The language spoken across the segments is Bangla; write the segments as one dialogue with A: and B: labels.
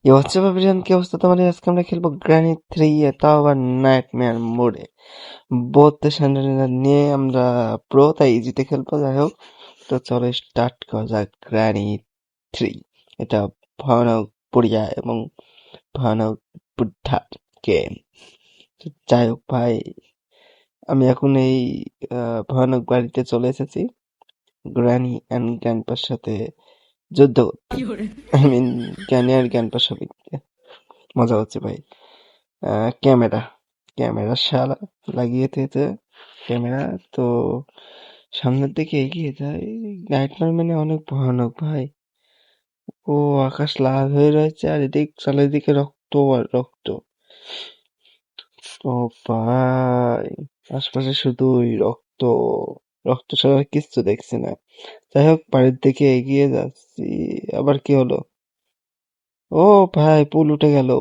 A: এভারিয়ান কি অবস্থা তোমার? আজকে আমরা খেলবো গ্র্যানি 3 তাও আবার নাইটমেয়ার মোডে। বোথ স্যান্ডেলিনা নিয়ে আমরা প্রো, তাই ইজিতে খেলবো। যাই হোক, তো চলো স্টার্ট করা যাক গ্র্যানি 3। এটা ভয়ানক পড়িয়া এবং ভয়ানক বুদ্ধার গেম। যাই হোক ভাই, আমি এখন এই ভয়ানক বাড়িতে চলে এসেছি গ্র্যানি অ্যান্ড গ্র্যান্ডপার সাথে যুদ্ধ করতে। আই মিন গ্র্যানি আর গ্র্যান্ডপার সবাই মজা হচ্ছে ভাই। ক্যামেরা ক্যামেরা শালা লাগিয়ে দিয়েছে ক্যামেরা। তো সামনের দিকে এগিয়ে যায়। নাইটমার মানে অনেক ভয়ানক ভাই। ও আকাশ লাল হয়ে রয়েছে আর এদিক চারিদিকে রক্ত আর রক্ত। ও ভাই, আশপাশে শুধুই রক্ত, রক্ত ছাড়া আর কিচ্ছু দেখছি না। যাই হোক, বাড়ির দিকে এগিয়ে যাচ্ছি। আবার কি হলো? ও ভাই, পুল উঠে গেল।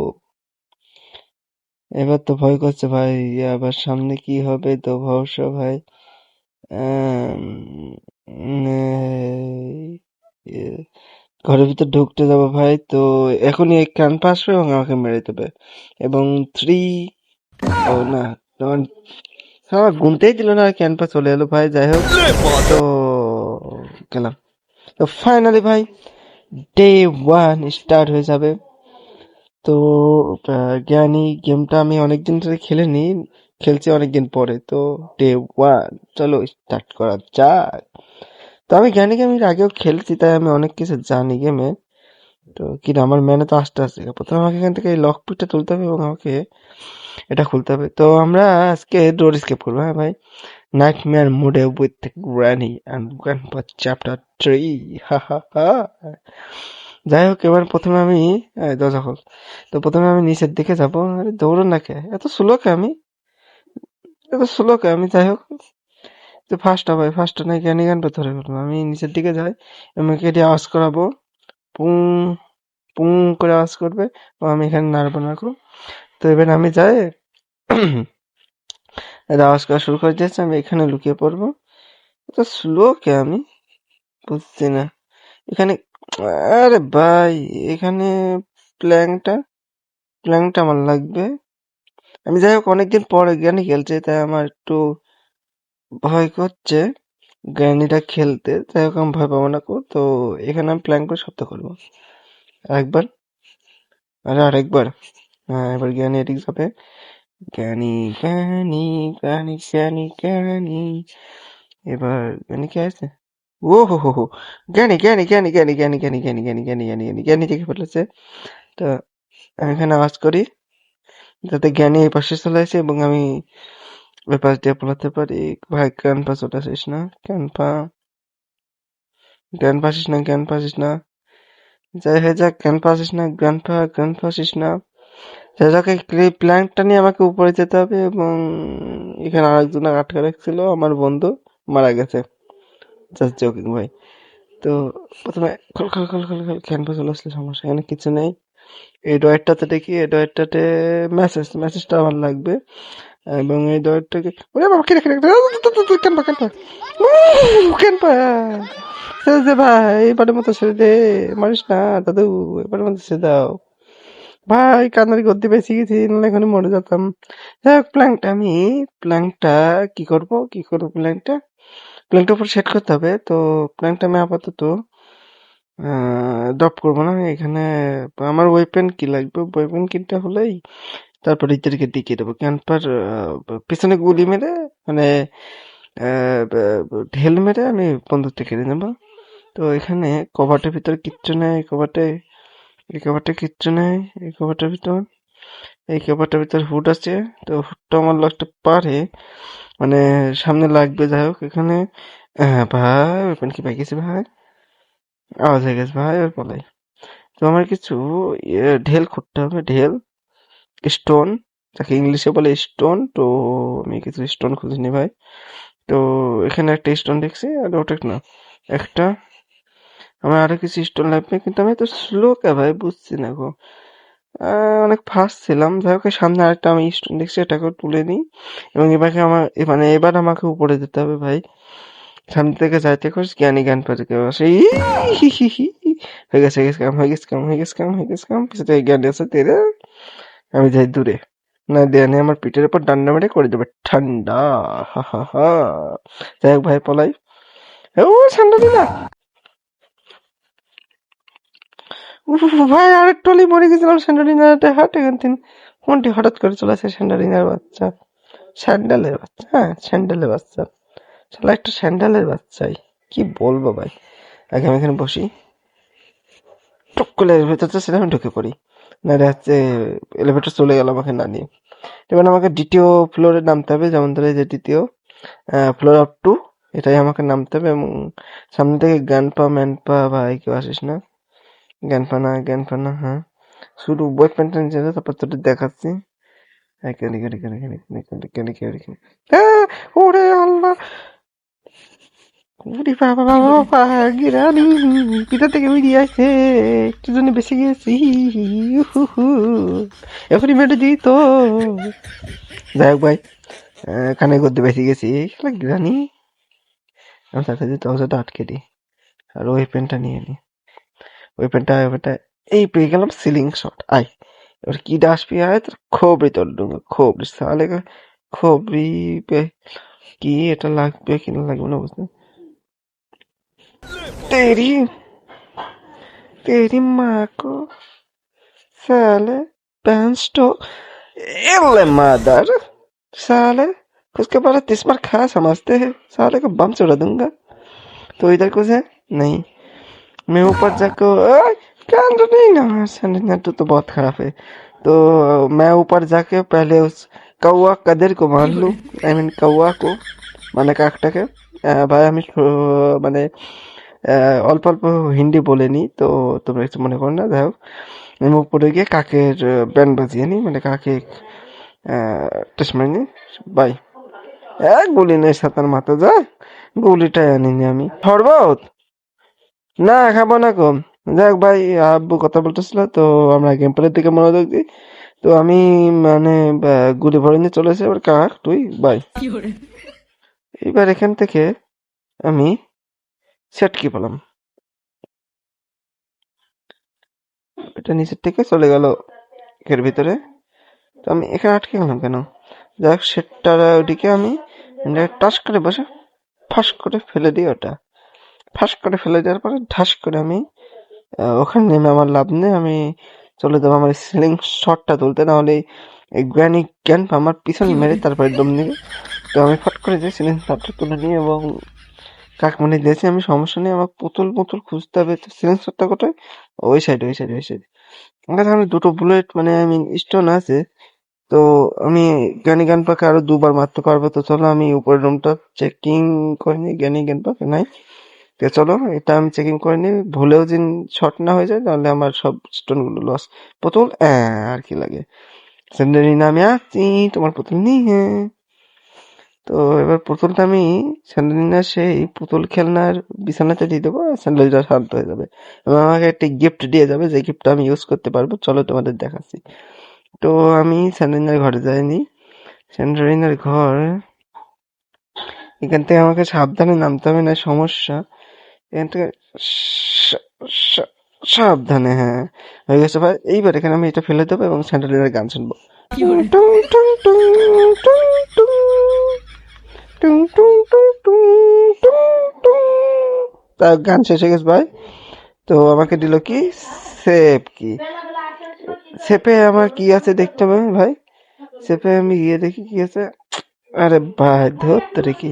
A: এবার তো ভয় করছে ভাই, আবার সামনে কি হবে তো ভরসা ভাই। আম, এ, ঘরের ভিতর ঢুকতে যাবো ভাই, তো এখনই এক ক্যাম্প আসবে এবং আমাকে মেরে দেবে। এবং 3, ও না, তখন আমার গুনতেই দিল না, ক্যাম্পা চলে এলো ভাই। যাই হোক, তো গেলাম। তো ফাইনালি ভাই, ডে 1 স্টার্ট হয়ে যাবে। তো জ্ঞানী গেমটা আমি অনেকদিন ধরে খেলিনি, খেলছি অনেকদিন পরে। তো ডে 1 চলো স্টার্ট করা যাক। তো আমি জ্ঞানী গেম এর আগেও খেলছি, তাই আমি অনেক কিছু জানি গেমে। তো কিনা আমার মেনে তো আসতে আসতে প্রথমে আমাকে এখান থেকে এই লক পিকটা তুলতে হবে এবং আমাকে এটা খুলতে হবে। তো আমরা আজকে ডোর স্কেপ করবো, হ্যাঁ ভাই, নাইটমেয়ার মোডে with granny and grandpa chapter 3। হা হা হা। যাই হোক, এবার প্রথমে আমি দরজা খোল। তো প্রথমে আমি নিচের দিকে যাবো। আরে দৌড়ো না কে, এত স্লো কে আমি, এত স্লো কে আমি? যাই হোক, তো ফার্স্ট হবে, ফার্স্ট নাই জ্ঞানী গান ধরে ফেলবো। আমি নিচের দিকে যাই, আমাকে এটি আওয়াজ করাবো, পুং পুং করে আওয়াজ করবে ও আমি এখানে নাড়বো না করবো। তো এবার আমি যাই, এটা আওয়াজ করা শুরু করে দিয়েছে, আমি এখানে লুকিয়ে পড়বো। এত স্লো কে আমি, বুঝছি না এখানে। আরে ভাই, এখানে প্ল্যাংটা প্ল্যাংটা আমার লাগবে। আমি যাই হোক অনেকদিন পরে জ্ঞানী খেলছি, তাই আমার একটু ভয় করছে জ্ঞানীটা খেলতে। যাই হোক, আমি ভয় পাবো না কো। তো এখানে আমি প্ল্যান করে শব্দ করবো আরেকবার, আরে আরেকবার। হ্যাঁ, এবার জ্ঞানী এদিক যাবে। জ্ঞানী জ্ঞানী জ্ঞানী জ্ঞানী জ্ঞানী। এবার জ্ঞানী কে আছে? ও হো হো হো, জ্ঞানী জ্ঞানী জ্ঞানী জ্ঞানী জ্ঞানী জ্ঞানী জ্ঞানী জ্ঞানী জ্ঞানী জ্ঞানী জ্ঞানী জ্ঞানী দেখে ফেলেছে। তো আমি এখানে আওয়াজ করি যাতে জ্ঞানী এই পাশে চলে আসে এবং আমি ওই পাশ দিয়ে পালাতে পারি। ভাই ক্যানপা চলে আসিস না, ক্যানপা জ্ঞান পাসিস না, জ্ঞান পাসিস না। যাই হয়ে যাক, জ্ঞান পাসিস না, জ্ঞান পাসিস না। যাই যাক, এই প্ল্যানটা নিয়ে আমাকে উপরে যেতে হবে এবং এখানে আরেকজন আটকে রাখছিল, আমার বন্ধু মারা গেছে। জাস্ট জোকিং ভাই। তো প্রথমে খোল খোল খোল খোল খোল, ক্যানভা চলে আসলে সমস্যা, এখানে কিছু নেই। এই ডয়েরটাতে দেখি, এই ডয়েরটাতে মেসেজটা আমার লাগবে। এবং এই ডয়েরটাকে, ওরে বাবা, কিরে কিরে ক্যানভা ক্যানভা ক্যানভা, ছেড়ে দে ভাই, এবারের মতো ছেড়ে দে, মারিস না দাদু, এবারের মতো ছেড়ে দাও ভাই। কান্নারি করতে বেশি গেছি, নাহলে এখানে মরে যেতাম। যাই হোক, প্ল্যাংটা কি করবো প্ল্যাংটার উপর সেট করতে হবে। তো প্ল্যাংটা আমি আপাতত ড্রপ করবো না এখানে। আমার ওয়েপেন কি লাগবে, ওয়েপেন কিনতে হলেই তারপর ইত্যাদিকে টিকিয়ে দেবো। ক্যাম্পার পিছনে গুলি মেরে, মানে ঢেল মেরে আমি বন্দুকটা কেড়ে নেবো। তো এখানে কভারটার ভিতরে কিচ্ছু নেই, এই কভারটা কিচ্ছু নেই, এই কভারটার ভিতরে হুড আছে। তো হুডটা আমার লাগতে পারে, মানে সামনে লাগবে। যাই হোক, এখানে ভাই ওয়েপেন কি পাই গেছি ভাই, আওয়াজ হয়ে গেছে ভাই, ওর পালাই। তো আমার কিছু ঢেল খুঁড়তে হবে, ঢেল, স্টোন, যাকে ইংলিশে বলে স্টোন। তো আমি কিছু স্টোন খুঁজিনি ভাই। তো এখানে একটা স্টোন দেখছি, আর ওটা না, একটা, আমার আরো কিছু স্টোন লাগবে। কিন্তু আমি এত স্লো কে ভাই, বুঝছি না গো। অনেক ফাস্ট ছিলাম। যাই হোক, সামনে আরেকটা আমি স্টোন দেখছি, এটাকে তুলে নিই এবং এবার আমাকে উপরে যেতে হবে ভাই। সামনে থেকে যাইতে জ্ঞানী জ্ঞান পাচ্ছে কেউ আসে। হয়ে গেছে পিছনে থেকে জ্ঞান আছে তেরে আমি যাই দূরে, না দেয়ানে আমার পিঠের উপর ডান্ডা মেরে করে দেবে ঠান্ডা। হা হা হা। যাই হোক ভাই পলাই। ও ঠান্ডা দিনা ভাই, আরেকটু হলেই মরে গেছিলাম স্যান্ডালিনাতে হাট এখান থেকে কোনটি হঠাৎ করে চলে আসে স্যান্ডালিনার বাচ্চা, স্যান্ডেলের বাচ্চা, হ্যাঁ স্যান্ডেলের বাচ্চা, শালা একটা স্যান্ডেলের বাচ্চাই, কি বলবো ভাই। আগে আমি এখানে বসি, টুক করে এলিভেটর তো সেটা আমি ঢুকে পড়ি, না রে হচ্ছে এলিভেটর চলে গেল আমাকে না নিয়ে। এবার আমাকে দ্বিতীয় ফ্লোরে নামতে হবে, যেমন ধরে যে দ্বিতীয় ফ্লোর অফ 2, এটাই আমাকে নামতে হবে। এবং সামনে থেকে জ্ঞানপা ম্যানপা ভাই কেউ আসিস না, জ্ঞানপা না, হ্যাঁ শুধু বই প্যান্টটা নিচে যা, তারপর তোদের দেখাচ্ছি। হ্যাঁ, ওরে আল্লাহ, ওরে বাবা বাবা বাবা, গিরানি পিতা থেকে বেরিয়ে আসছে, একটু জন্য বেশি গেছি, এখনই মেটে দিই তো। যাই হোক ভাই, কানে করতে বেশি গেছি, গিরানি আমি তাতে দরজাটা আটকে দিই আর ওই পেনটা নিয়ে নি, ওই পেনটা এই পেয়ে গেলাম সিলিং শট। আয় এবার কি আসবি, আয় তোর খোবরি, তোর ডুঙ্গা খোবরি সালে খোবরি পে কি এটা লাগবে কি না লাগবে না বুঝতে, तेरी तेरी माँ को साले पैंट स्टॉक एले मदर साले, उसके बाद 30 बार खा समझते हैं, साले को बम चढ़ा दूंगा। तो इधर कुछ है नहीं, मैं ऊपर जाकर कान तो नहीं ना, नेट तो बहुत खराब है। तो मैं ऊपर जाके पहले उस कौवा कदर को मार लूं, आई मीन कौवा को, মানে কাকটাকে। ভাই আমি মানে অল্প অল্প হিন্দি বলে নি, তো তোমরা কিছু মনে করো না। যাই হোক আমি উপরে গিয়ে কাকের ব্যান্ড বাজিয়ে নি, মানে কাকে টেস্ট মারি নি। বাই, গুলি নেই সাতার মাথা, যা গুলিটাই আনিনি আমি। হরবত না খাবো না কম। যাক ভাই, আব্বু কথা বলতেছিল, তো আমরা গেম প্লের দিকে মনোযোগ দিই। তো আমি মানে গুলি ভরে নিয়ে চলে এসে এবার কাক তুই বাই। এবার এখান থেকে আমি সেটকি পেলাম, এটা নিচের থেকে চলে গেল এর ভিতরে, তো আমি এখানে আটকে গেলাম কেন? যাই হোক সেটটার ওদিকে আমি টাচ করে বসে ফাঁস করে ফেলে দিই, ওটা ফাঁস করে ফেলে দেওয়ার পরে ঠাস করে আমি ওখানে নেমে আমার লাভ নেই, আমি চলে যাবো আমার সিলিং শটটা তুলতে, না হলে এই জ্ঞান আমার পিছনে মেরে তারপরে দম নেবে। তো আমি ফট করে যে সিলিং শটটা তুলে নিই এবং কাকমনি দিয়েছি আমি, সমস্যা নেই, আমার পুতুল খুঁজতে হবে। তো সিলিং শটটা কোথায়? ওই সাইড আমার কাছে আমি দুটো বুলেট মানে আমি স্টোন আছে, তো আমি গান পাকে আরো 2 বার মারতে পারবো। তো চলো আমি উপরের রুমটা চেকিং করে নিই, জ্ঞান পাকে নাই। তো চলো এটা আমি চেকিং করে নিই, ভুলেও যদি শর্ট না হয়ে যায় তাহলে আমার সব স্টোন গুলো লস। পুতুল আর কি লাগে, স্যান্ডেলিনা আমি আসছি তোমার পুতুল নিয়ে। তো এবার পুতুলটা আমি স্যান্ডেলিনা সেই পুতুল খেলনার বিছানাতে দিয়ে দেবো, স্যান্ডেলিনা শান্ত হয়ে যাবে এবং আমাকে একটি গিফট দিয়ে যাবে, যে গিফটটা আমি ইউজ করতে পারবো। চলো তোমাদের দেখাচ্ছি। তো আমি স্যান্ডেলিনার ঘরে যাইনি, স্যান্ডেলিনার ঘর এখান থেকে আমাকে সাবধানে নামতে হবে, না সমস্যা। এখান থেকে সাবধানে, হ্যাঁ হয়ে গেছে ভাই। এইবার এখানে আমি এটা ফেলে দেবো এবং স্যান্ডেলিনার গান শুনবো, টুং টুং টুং টুং টুং টুং টুং টুং টুং টুং টুং। তার গান শেষ হয়ে গেছে ভাই। তো আমাকে দিল কি সেপ, কি সেপে আমার কি আছে দেখতে হবে ভাই, সেপে আমি গিয়ে দেখি কি আছে। আরে ভাই ধরতে কি,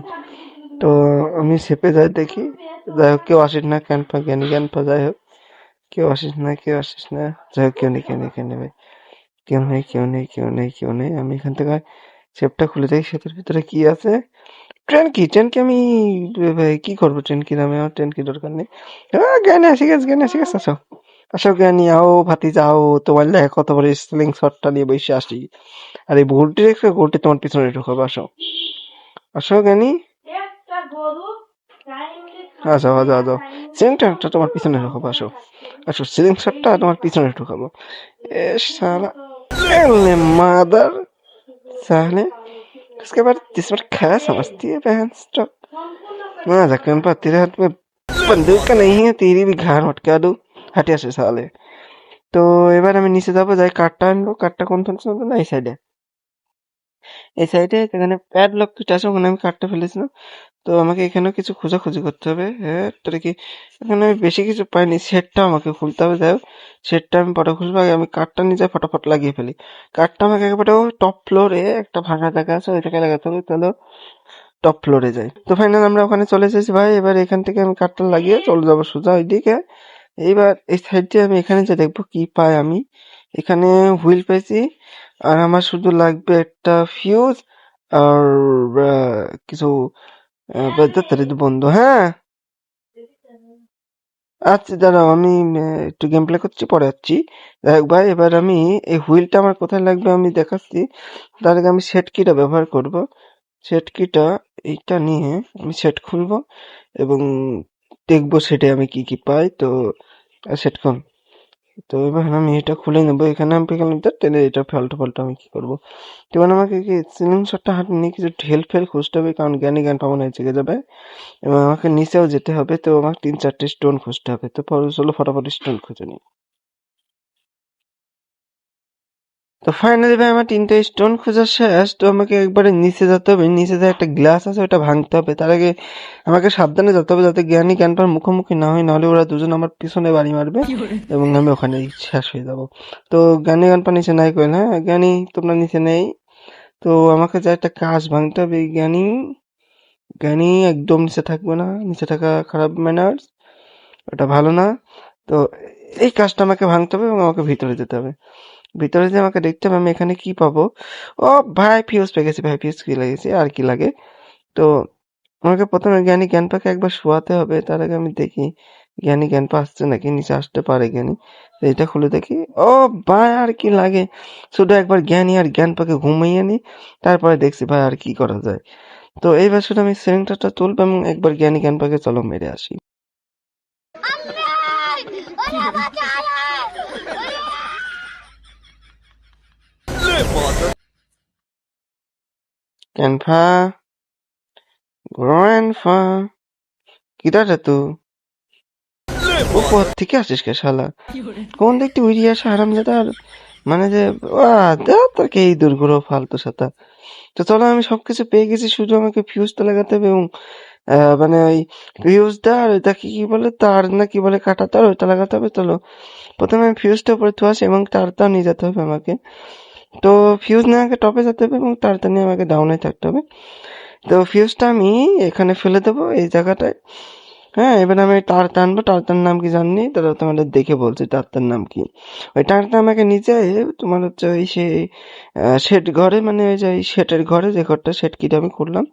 A: তো আমি সেপে যাই দেখি, যাই হোক কেউ আসিস না, জ্ঞানপা যাই হোক কেউ আসিস না, যাই হোক কেউ নেই ভাই, কেউ নেই। আমি এখান থেকে সেপটা খুলে দেখি সেটার ভিতরে কি আছে। ট্রেন কি আমি ভাই কি করবো, ট্রেন কি নামে, আমার ট্রেন কি দরকার নেই। জ্ঞানী আসি গেছে, আসো জ্ঞানী আও ভাতি যাও, তোমার লেখা কত বড় স্লিং শটটা নিয়ে বসে আসি। আর এই গোলটি রেখে গোলটি তোমার পিছনে ঢুকাবো, আসো জ্ঞানী, যাও সিলিংটা তোমার পিছনে ঢুকাবো, আসো সিলিং শটটা তোমার পিছনে ঢুকাবো। এ শালা এলে মাদার साले, उसके बाद जिस पर खरा समझती है बहन स्टॉप। ना जक्कन पर तेरे हाथ में बंदूक का नहीं है, तेरी भी घाड़ मटका दूं। ফাটে আসে সালে। তো এবার আমি নিচে যাবো, যাই কাঠটা আনবো। কাঠটা কোন থাকছে না, এই সাইডে। এই সাইডে সেখানে প্যাডলক দুটো আছে, ওখানে আমি কাঠটা ফেলেছিলাম। তো আমাকে এখানেও কিছু খোঁজাখুঁজি করতে হবে। হ্যাঁ, তোর কি এখানে আমি বেশি কিছু পাইনি, সেটটা আমাকে খুলতে হবে। যাই হোক, সেটটা আমি পরে খুলবো, আগে আমি কাঠটা নিয়ে যাই ফটাফট লাগিয়ে ফেলি। কাঠটা আমাকে একেবারে টপ ফ্লোরে একটা ফাঁকা জায়গা আছে, ওই জায়গায় লাগাতে হবে। চলো টপ ফ্লোরে যাই। তো ফাইনাল আমরা ওখানে চলে এসেছি ভাই। এবার এখান থেকে আমি কাঠটা লাগিয়ে চলে যাবো সোজা ওইদিকে। এইবার এই সাইড দিয়ে আমি এখানে যে দেখবো কি পাই আমি। এখানে হুইল পেয়েছি, আর আমার শুধু লাগবে একটা ফিউজ আর কিছু ব্যাটারি বন্ধু। হ্যাঁ, আচ্ছা দাঁড়াও, আমি একটু গেম প্লে করছি, পরে আসছি। দেখ ভাই, এবার আমি এই হুইলটা আমার কোথায় লাগবে আমি দেখাচ্ছি। তার আগে আমি সেট কিটা ব্যবহার করব। সেট কিটা এইটা নিয়ে আমি সেট খুলবো এবং দেখবো সেটে আমি কি কি পাই। তো সেট খুল। তো এবার আমি এটা খুলে নেবো। এখানে আমি পেলাম টেনে, এটা ফাল্টু ফাল্টু আমি কি করবো। তো এবার আমাকে কি সিলিং শটটা হাতে নিয়ে কিছু ঢেল ফেল খুঁজতে হবে, কারণ জ্ঞানী জ্ঞান পাবো না, জেগে যাবে। এবং আমাকে নিচেও যেতে হবে, তো আমাকে 3-4টে স্টোন খুঁজতে হবে। তো পরে চলো ফটাফট স্টোন খুঁজে নিই। তো ফাইনালি ভাই আমার 3টে স্টোন খোঁজা শেষ। তো আমাকে একবারে নিচে যেতে হবে। নিচে যে একটা গ্লাস আছে ওটা ভাঙতে হবে। তার আগে আমাকে সাবধানে যেতে হবে, যাতে জ্ঞানী জ্ঞানপার মুখোমুখি না হয়, নাহলে ওরা দুজন আমার পিছনে বাড়ি মারবে এবং আমি ওখানে শেষ হয়ে যাব। তো জ্ঞানী জ্ঞানপা নিচে নাই কইল, হ্যাঁ জ্ঞানী তোমরা নিচে নেই। তো আমাকে যা একটা কাজ ভাঙতে হবে। জ্ঞানী জ্ঞানী একদম নিচে থাকবে না, নিচে থাকা খারাপ ম্যানার্স, ওটা ভালো না। তো এই কাজটা আমাকে ভাঙতে হবে এবং আমাকে ভিতরে যেতে হবে। ভিতরে যে আমাকে দেখতে হবে আমি এখানে কি পাবো। ও ভাই, ফিউজ পেয়ে গেছি ভাই। ফিউজ কি লাগিয়েছি, আর কি লাগে। তো আমাকে প্রথমে জ্ঞানী জ্ঞানপাকে একবার শোয়াতে হবে। তার আগে আমি দেখি জ্ঞানী জ্ঞানপা আসছে নাকি, নিচে আসতে পারে জ্ঞানী। তো এটা খুলে দেখি। ও ভাই, আর কি লাগে। শুধু একবার জ্ঞানী আর জ্ঞানপাকে ঘুমিয়ে নি, তারপরে দেখছি ভাই আর কি করা যায়। তো এইবার শুধু আমি সিলিন্ডারটা তুলবো এবং একবার জ্ঞানী জ্ঞানপাকে চলো মেরে আসি। জ্ঞানপা, গ্র্যান্ডপা, কিধার রে তুই? উপর থেকে আসিস কে শালা? কোন দেখতে উড়ে আসে হারামজাদা। আর মানে যে তোকে এই দুর্গুলো ফালতু সাতা। তো চলো, আমি সবকিছু পেয়ে গেছি, শুধু আমাকে ফিউজটা লাগাতে হবে এবং মানে ওই ফিউজটা আর ওইটাকে কি বলে, তার না কি বলে, কাটা তার, ওইটা লাগাতে হবে। চলো প্রথমে আমি ফিউজটা উপরে থুয়ে আসি এবং তারটা নিয়ে যেতে হবে আমাকে। তো ফিউজ নিয়ে আমাকে টপে যেতে হবে এবং তারটা নিয়ে আমাকে ডাউনে থাকতে হবে। তো ফিউজটা আমি এখানে ফেলে দেবো এই জায়গাটায়। হ্যাঁ, এবার আমি তার টানবো। তারটার নাম কি জানি, তারা তোমাদের দেখে বলছি তারটার নাম কি। ওই তারটা আমাকে নিচে তোমার হচ্ছে ওই সেই শেড ঘরে, মানে ওই যে শেডের ঘরে, যে ঘরটা শেড কিটা আমি করলাম,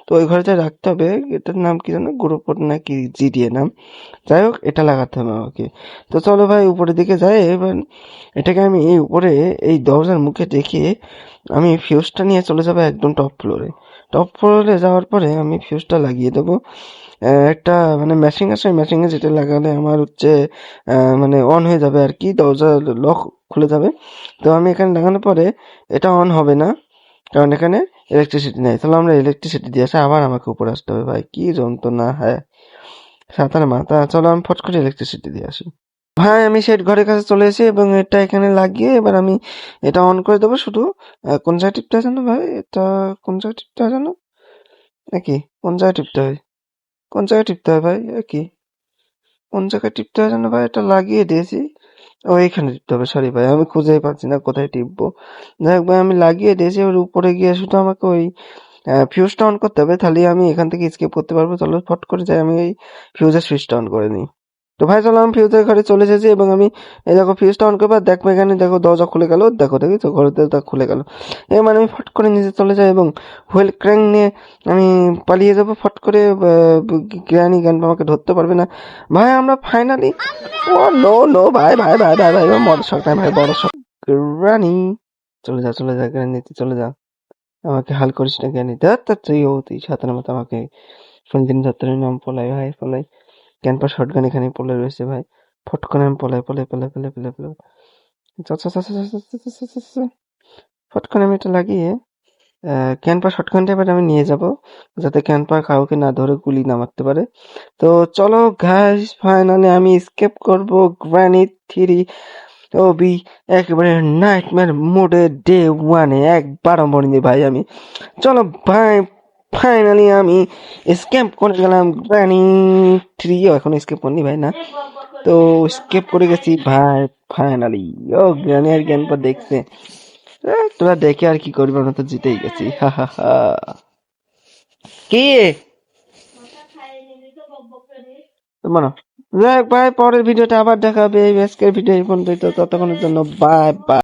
A: তো ওই ঘরে যা রাখতে হবে। এটার নাম কি জানো, গ্রুপোর নাকি জিডিএ নাম। যাই হোক, এটা লাগাতে হবে আমাকে। তো চলো ভাই উপরের দিকে যাই। এবার এটাকে আমি এই উপরে এই দরজার মুখে রেখে আমি ফিউজটা নিয়ে চলে যাবো একদম টপ ফ্লোরে। টপ ফ্লোরে যাওয়ার পরে আমি ফিউজটা লাগিয়ে দেবো। একটা মানে মেশিন আছে, ওই মেশিনে যেটা লাগালে আমার হচ্ছে মানে অন হয়ে যাবে আর কি, দরজা লক খুলে যাবে। তো আমি এখানে লাগানোর পরে এটা অন হবে না, কারণ এখানে ইলেকট্রিসিটি নেই। তাহলে আমরা ইলেকট্রিসিটি দিয়ে আসে আবার আমাকে উপরে আসতে হবে। ভাই কি যন্ত্রণা, হ্যাঁ সাঁতার মাথা। চলো আমি ফট করে ইলেকট্রিসিটি দিয়ে আসি। ভাই আমি সেট ঘরের কাছে চলে এসেছি এবং এটা এখানে লাগিয়ে এবার আমি এটা অন করে দেবো। শুধু কোন জায়গায় টিপতে হয় জানো ভাই, এটা কোন জায়গায় টিপতে হয় জানো নাকি, কোন জায়গায় টিপতে হয়, কোন জায়গায় টিপতে হয় ভাই, কি কোন জায়গায় টিপতে হয় জানো ভাই, এটা লাগিয়ে দিয়েছি। ও এইখানে টিপতে হবে, সরি ভাই আমি খুঁজেই পাচ্ছি না কোথায় টিপবো। যাই হোক ভাই, আমি লাগিয়ে দিয়েছি। এবার উপরে গিয়ে শুধু আমাকে ওই ফিউজটা অন করতে হবে, তাহলে আমি এখান থেকে স্কেপ করতে পারবো। চলো ফট করে যাই, আমি এই ফিউজের সুইচটা অন করে নিই। তো ভাই চলো, আমি ফিউজের ঘরে চলে এসেছি এবং আমি এই দেখো ফিউজটা অন করবো। আর দেখবো এখানে, দেখো দরজা খুলে গেল, দেখো দেখি তো ঘরের দরজা খুলে গেল। এর মানে আমি ফট করে নিচে চলে যাই এবং হুইল ক্র্যাঙ্ক নিয়ে আমি পালিয়ে যাবো ফট করে। জ্ঞানী জ্ঞান আমাকে ধরতে পারবে না। ভাই আমরা ফাইনালি, ও নো নো ভাই ভাই ভাই ভাই ভাই বড় শখ নাই ভাই, বড় শখ। রানী, চলে যা চলে যা, জ্ঞানীতে চলে যা। আমাকে হাল করিস না জ্ঞানী, দেখ তার তুই ও তুই সাঁতার মতো আমাকে সঞ্জিন ধরতে নাম, পলাই ভাই পলাই। ক্যানপা শটগান এখানে পলে রয়েছে ভাই। ফট করে আমি পলাই পলাই পলাই পলাই পলাই পলাই। ফট করে আমি এটা লাগিয়ে ক্যানপা শটগান টাইপের আমি নিয়ে যাব, যাতে ক্যানপা কাউকে না ধরে গুলি না মারতে পারে। তো চলো গাইস, ফাইনালি আমি স্কেপ করব গ্র্যানি 3 ওবি একেবারে নাইটমেয়ার মোডে ডে 1-এ একবারও মরিনি ভাই আমি। চলো ভাই, ফাইনালি আমি স্কেপ করে গেলাম গ্র্যানি 3-ও এখন স্কেপ করিনি ভাই, না তো স্কেপ করে গেছি ভাই ফাইনালি। ও গ্র্যানি আর ক্যানপা দেখছে, তোরা দেখে আর কি করবি, আমরা তো জিতেই গেছি। হা হা হা। কি মানো, যাই হোক ভাই, পরের ভিডিওটা আবার দেখা হবে। আজকের ভিডিও এই পর্যন্তই, তো ততক্ষণের জন্য বাই বাই।